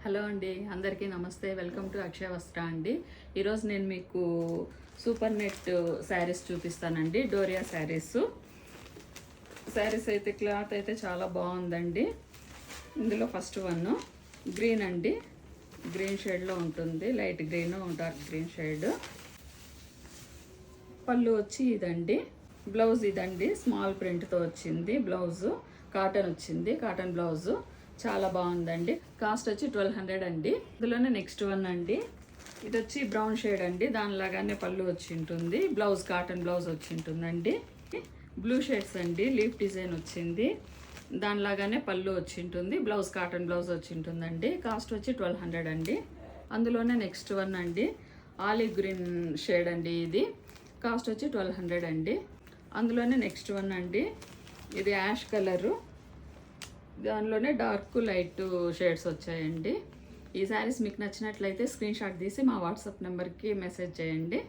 Hello అండి, అందరికీ నమస్తే. వెల్కమ్ టు అక్షయ వస్త్ర అండి. ఈరోజు నేను మీకు సూపర్ నెట్ శారీస్ చూపిస్తానండి. డోరియా శారీస్ అయితే క్లాత్ అయితే చాలా బాగుందండి. ఇందులో ఫస్ట్ వన్ గ్రీన్ అండి. గ్రీన్ షేడ్లో ఉంటుంది. Light green, dark green shade. పళ్ళు వచ్చి ఇదండి. బ్లౌజ్ ఇదండి. స్మాల్ ప్రింట్తో వచ్చింది బ్లౌజు. కాటన్ వచ్చింది. కాటన్ బ్లౌజు చాలా బాగుందండి. కాస్ట్ వచ్చి 1200 అండి. ఇందులోనే నెక్స్ట్ వన్ అండి. ఇది వచ్చి బ్రౌన్ షేడ్ అండి. దానిలాగానే పళ్ళు వచ్చి ఉంటుంది. బ్లౌజ్ కాటన్ బ్లౌజ్ వచ్చి ఉంటుందండి. బ్లూ షేడ్స్ అండి. లీఫ్ డిజైన్ వచ్చింది. దానిలాగానే పళ్ళు వచ్చి ఉంటుంది. బ్లౌజ్ కాటన్ బ్లౌజ్ వచ్చి ఉంటుందండి. కాస్ట్ వచ్చి 1200 అండి. అందులోనే నెక్స్ట్ వన్ అండి. ఆలివ్ గ్రీన్ షేడ్ అండి. ఇది కాస్ట్ వచ్చి 1200 అండి. అందులోనే నెక్స్ట్ వన్ అండి. ఇది యాష్ కలరు. దానిలోనే డార్క్ లైట్ షేడ్స్ వచ్చాయండి. ఈ శారీస్ మీకు నచ్చినట్లయితే స్క్రీన్ షాట్ తీసి మా వాట్సాప్ నెంబర్కి మెసేజ్ చేయండి.